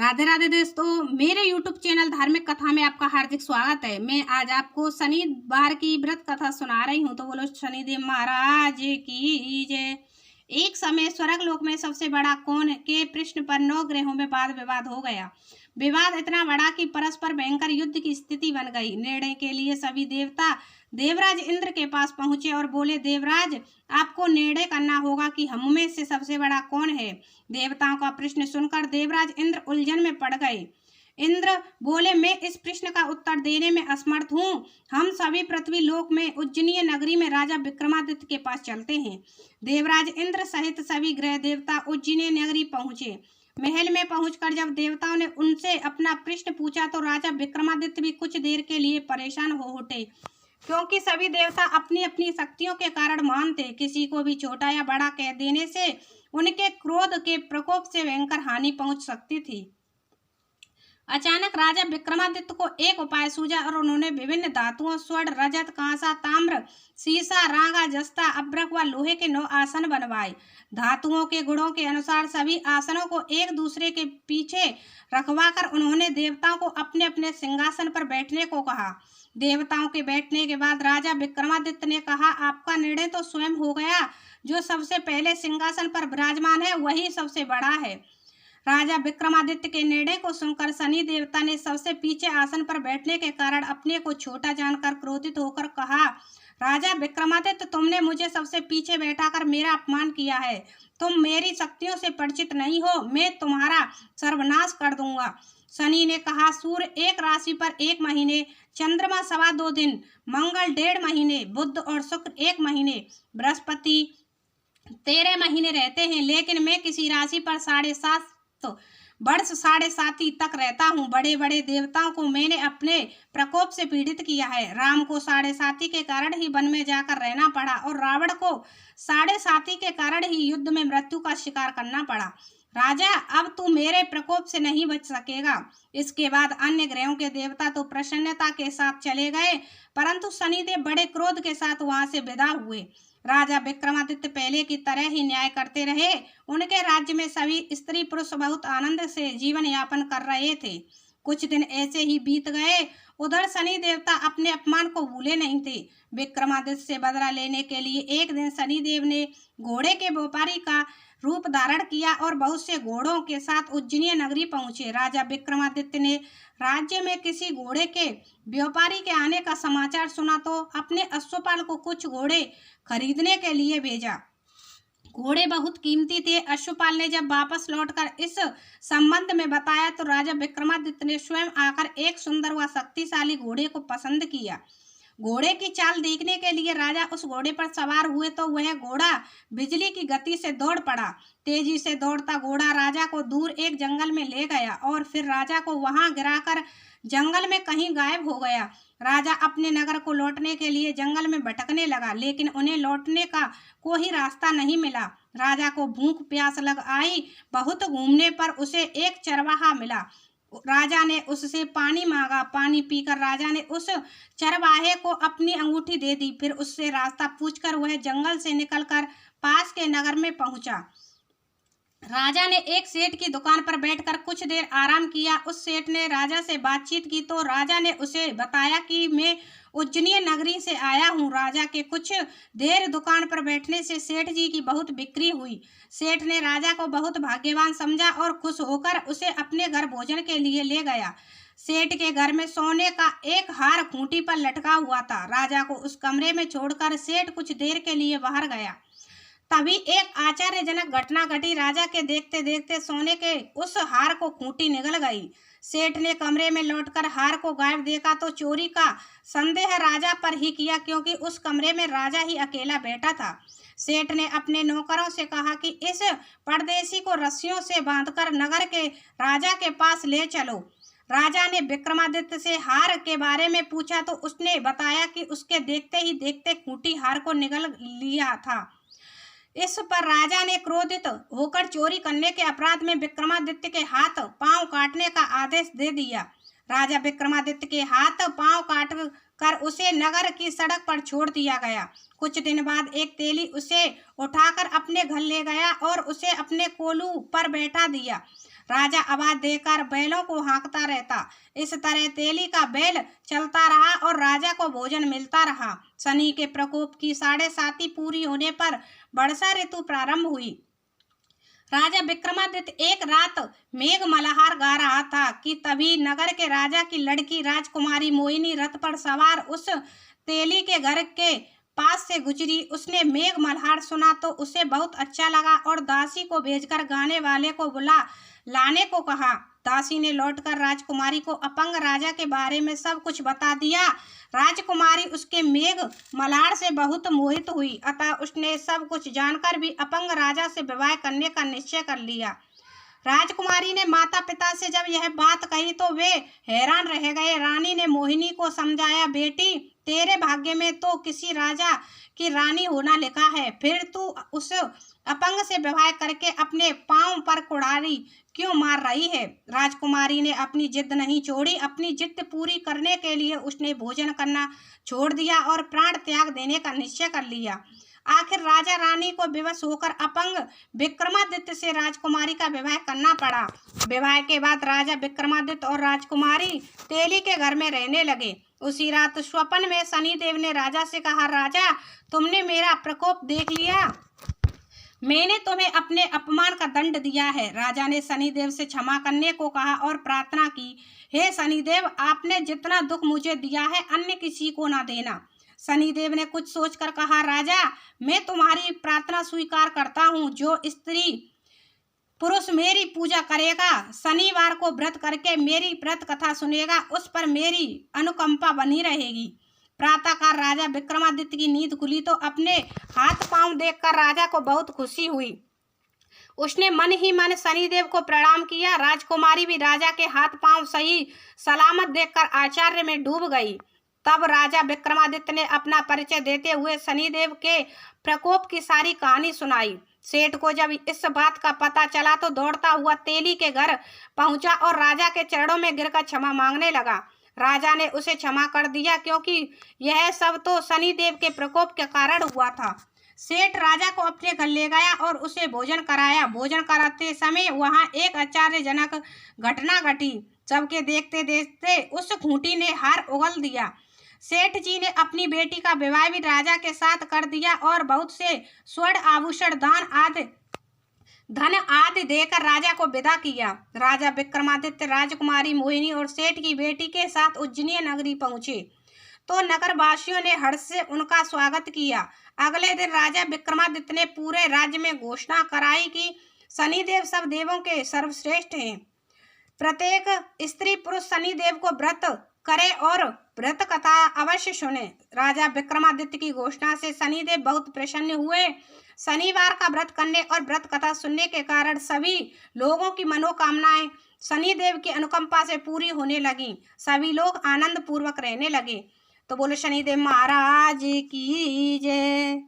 राधे राधे दोस्तों, मेरे YouTube channel धार्मिक कथा में आपका हार्दिक स्वागत है। मैं आज आपको शनिवार की व्रत कथा सुना रही हूँ। तो बोलो शनिदेव महाराज की जय। एक समय स्वर्ग लोक में सबसे बड़ा कौन के प्रश्न पर 9 ग्रहों में वाद विवाद हो गया। विवाद इतना बड़ा कि परस्पर भयंकर युद्ध की स्थिति बन गई। निर्णय के लिए सभी देवता देवराज इंद्र के पास पहुंचे और बोले, देवराज आपको निर्णय करना होगा कि हम में से सबसे बड़ा कौन है। देवताओं का प्रश्न सुनकर देवराज इंद्र उलझन में पड़ गए। इंद्र बोले, मैं इस प्रश्न का उत्तर देने में असमर्थ हूँ। हम सभी पृथ्वी लोक में उज्जैनी नगरी में राजा विक्रमादित्य के पास चलते हैं। देवराज इंद्र सहित सभी ग्रह देवता उज्जैनी नगरी पहुंचे। महल में पहुंचकर जब देवताओं ने उनसे अपना प्रश्न पूछा तो राजा विक्रमादित्य भी कुछ देर के लिए परेशान हो उठे, क्योंकि सभी देवता अपनी अपनी शक्तियों के कारण महान थे। किसी को भी छोटा या बड़ा कह देने से उनके क्रोध के प्रकोप से भयंकर हानि पहुंच सकती थी। अचानक राजा विक्रमादित्य को एक उपाय सूझा और उन्होंने विभिन्न धातुओं स्वर्ण, रजत, कांसा, ताम्र, सीसा, रांगा, जस्ता, अभ्रक व लोहे के 9 आसन बनवाए। धातुओं के गुणों के अनुसार सभी आसनों को एक दूसरे के पीछे रखवाकर उन्होंने देवताओं को अपने अपने सिंहासन पर बैठने को कहा। देवताओं के बैठने के बाद राजा विक्रमादित्य ने कहा, आपका निर्णय तो स्वयं हो गया। जो सबसे पहले सिंहासन पर विराजमान है वही सबसे बड़ा है। राजा विक्रमादित्य के निर्णय को सुनकर शनि देवता ने सबसे पीछे आसन पर बैठने के कारण अपने को छोटा जानकर क्रोधित होकर कहा, राजा विक्रमादित्य, तुमने मुझे सबसे पीछे बैठाकर मेरा अपमान किया है। तुम मेरी शक्तियों से परिचित नहीं हो। मैं तुम्हारा सर्वनाश कर दूंगा। शनि ने कहा, सूर्य एक राशि पर 1 महीने, चंद्रमा 2.25 दिन, मंगल 1.5 महीने, बुध और शुक्र 1 महीने, बृहस्पति 13 महीने रहते हैं। लेकिन मैं किसी राशि पर 7.5 वर्ष 7.5 तक रहता हूँ। बड़े बड़े देवताओं को मैंने अपने प्रकोप से पीड़ित किया है। राम को 7.5 के कारण ही वन में जाकर रहना पड़ा और रावण को 7.5 के कारण ही युद्ध में मृत्यु का शिकार करना पड़ा। राजा, अब तू मेरे प्रकोप से नहीं बच सकेगा। इसके बाद अन्य ग्रहों के देवता तो प्रसन्नता के साथ चले गए, परंतु शनिदेव बड़े क्रोध के साथ वहां से विदा हुए। राजा विक्रमादित्य पहले की तरह ही न्याय करते रहे। उनके राज्य में सभी स्त्री पुरुष बहुत आनंद से जीवन यापन कर रहे थे। कुछ दिन ऐसे ही बीत गए। उधर शनि देवता अपने अपमान को भूले नहीं थे। विक्रमादित्य से बदला लेने के लिए एक दिन शनिदेव ने घोड़े के व्यापारी का रूप धारण किया और बहुत से घोड़ों के साथ उज्जैनी नगरी पहुंचे। राजा विक्रमादित्य ने राज्य में किसी घोड़े के व्यापारी के आने का समाचार सुना तो अपने अश्वपाल को कुछ घोड़े खरीदने के लिए भेजा। घोड़े बहुत कीमती थे। अश्वपाल ने जब वापस लौटकर इस संबंध में बताया तो राजा विक्रमादित्य ने स्वयं आकर एक सुंदर व शक्तिशाली घोड़े को पसंद किया। घोड़े की चाल देखने के लिए राजा उस घोड़े पर सवार हुए तो वह घोड़ा बिजली की गति से दौड़ पड़ा। तेजी से दौड़ता घोड़ा राजा को दूर एक जंगल में ले गया और फिर राजा को वहां गिराकर जंगल में कहीं गायब हो गया। राजा अपने नगर को लौटने के लिए जंगल में भटकने लगा, लेकिन उन्हें लौटने का कोई रास्ता नहीं मिला। राजा को भूख प्यास लग आई। बहुत घूमने पर उसे एक चरवाहा मिला। राजा ने उससे पानी मांगा। पानी पीकर राजा ने उस चरवाहे को अपनी अंगूठी दे दी। फिर उससे रास्ता पूछकर वह जंगल से निकलकर पास के नगर में पहुंचा। राजा ने एक सेठ की दुकान पर बैठकर कुछ देर आराम किया। उस सेठ ने राजा से बातचीत की तो राजा ने उसे बताया कि मैं उज्जैनी नगरी से आया हूँ। राजा के कुछ देर दुकान पर बैठने से सेठ जी की बहुत बिक्री हुई। सेठ ने राजा को बहुत भाग्यवान समझा और खुश होकर उसे अपने घर भोजन के लिए ले गया। सेठ के घर में सोने का एक हार खूंटी पर लटका हुआ था। राजा को उस कमरे में छोड़कर सेठ कुछ देर के लिए बाहर गया। तभी एक आश्चर्यजनक घटना घटी। राजा के देखते देखते सोने के उस हार को खूंटी निगल गई। सेठ ने कमरे में लौटकर हार को गायब देखा तो चोरी का संदेह राजा पर ही किया, क्योंकि उस कमरे में राजा ही अकेला बैठा था। सेठ ने अपने नौकरों से कहा कि इस परदेशी को रस्सियों से बांधकर नगर के राजा के पास ले चलो। राजा ने विक्रमादित्य से हार के बारे में पूछा तो उसने बताया कि उसके देखते ही देखते खूंटी हार को निगल लिया था। इस पर राजा ने क्रोधित होकर चोरी करने के अपराध में विक्रमादित्य के हाथ पांव काटने का आदेश दे दिया। राजा विक्रमादित्य के हाथ पांव काट कर उसे नगर की सड़क पर छोड़ दिया गया। कुछ दिन बाद एक तेली उसे उठाकर अपने घर ले गया और उसे अपने कोलू पर बैठा दिया। राजा आवाज देकर बैलों को हाँकता रहता। इस तरह तेली का बैल चलता रहा और राजा को भोजन मिलता रहा। शनि के प्रकोप की 7.5 पूरी होने पर वर्षा ऋतु प्रारंभ हुई। राजा विक्रमादित्य एक रात मेघ मल्हार गा रहा था कि तभी नगर के राजा की लड़की राजकुमारी मोहिनी रथ पर सवार उस तेली के घर के पास से गुजरी। उसने मेघ मल्हार सुना तो उसे बहुत अच्छा लगा और दासी को भेजकर गाने वाले को बुला लाने को कहा। दासी ने लौटकर राजकुमारी को अपंग राजा के बारे में सब कुछ बता दिया। राजकुमारी उसके मेघ मल्हार से बहुत मोहित हुई, अतः उसने सब कुछ जानकर भी अपंग राजा से विवाह करने का निश्चय कर लिया। राजकुमारी ने माता पिता से जब यह बात कही तो वे हैरान रह गए। रानी ने मोहिनी को समझाया, बेटी तेरे भाग्य में तो किसी राजा की रानी होना लिखा है, फिर तू उस अपंग से विवाह करके अपने पांव पर कुड़ारी क्यों मार रही है। राजकुमारी ने अपनी जिद नहीं छोड़ी। अपनी जिद पूरी करने के लिए उसने भोजन करना छोड़ दिया और प्राण त्याग देने का निश्चय कर लिया। आखिर राजा रानी को विवश होकर अपंग विक्रमादित्य से राजकुमारी का विवाह करना पड़ा। विवाह के बाद राजा विक्रमादित्य और राजकुमारी तेली के घर में रहने लगे। उसी रात स्वप्न में शनिदेव ने राजा से कहा, राजा तुमने मेरा प्रकोप देख लिया, मैंने तुम्हें अपने अपमान का दंड दिया है। राजा ने शनिदेव से क्षमा करने को कहा और प्रार्थना की, हे शनिदेव आपने जितना दुख मुझे दिया है अन्य किसी को ना देना। शनिदेव ने कुछ सोचकर कहा, राजा मैं तुम्हारी प्रार्थना स्वीकार करता हूँ। जो स्त्री पुरुष मेरी पूजा करेगा, शनिवार को व्रत करके मेरी व्रत कथा सुनेगा, उस पर मेरी अनुकंपा बनी रहेगी। प्रातःकाल राजा विक्रमादित्य की नींद खुली तो अपने हाथ पांव देखकर राजा को बहुत खुशी हुई। उसने मन ही मन शनिदेव को प्रणाम किया। राजकुमारी भी राजा के हाथ पांव सही सलामत देखकर आश्चर्य में डूब गई। तब राजा विक्रमादित्य ने अपना परिचय देते हुए शनिदेव के प्रकोप की सारी कहानी सुनाई। सेठ को जब इस बात का पता चला तो दौड़ता हुआ तेली के घर पहुंचा और राजा के चरणों में गिरकर क्षमा मांगने लगा। राजा ने उसे क्षमा कर दिया क्योंकि यह सब तो शनिदेव के प्रकोप के कारण हुआ था। सेठ राजा को अपने घर ले गया और उसे भोजन कराया। भोजन कराते समय वहां एक आश्चर्यजनक घटना घटी। सबके देखते देखते उस खूंटी ने हार उगल दिया। सेठ जी ने अपनी बेटी का विवाह भी राजा के साथ कर दिया और बहुत से स्वर्ण आभूषण धन आदि देकर राजा को विदा किया। राजा विक्रमादित्य राजकुमारी मोहिनी और सेठ की बेटी के साथ उज्जैनी नगरी पहुंचे तो नगरवासियों ने हर्ष से उनका स्वागत किया। अगले दिन राजा विक्रमादित्य ने पूरे राज्य में घोषणा कराई कि शनिदेव सब देवों के सर्वश्रेष्ठ हैं। प्रत्येक स्त्री पुरुष शनिदेव को व्रत करे और व्रत कथा अवश्य सुने। राजा विक्रमादित्य की घोषणा से शनिदेव बहुत प्रसन्न हुए। शनिवार का व्रत करने और व्रत कथा सुनने के कारण सभी लोगों की मनोकामनाएं शनिदेव की अनुकंपा से पूरी होने लगी। सभी लोग आनंद पूर्वक रहने लगे। तो बोलो शनिदेव महाराज की जय।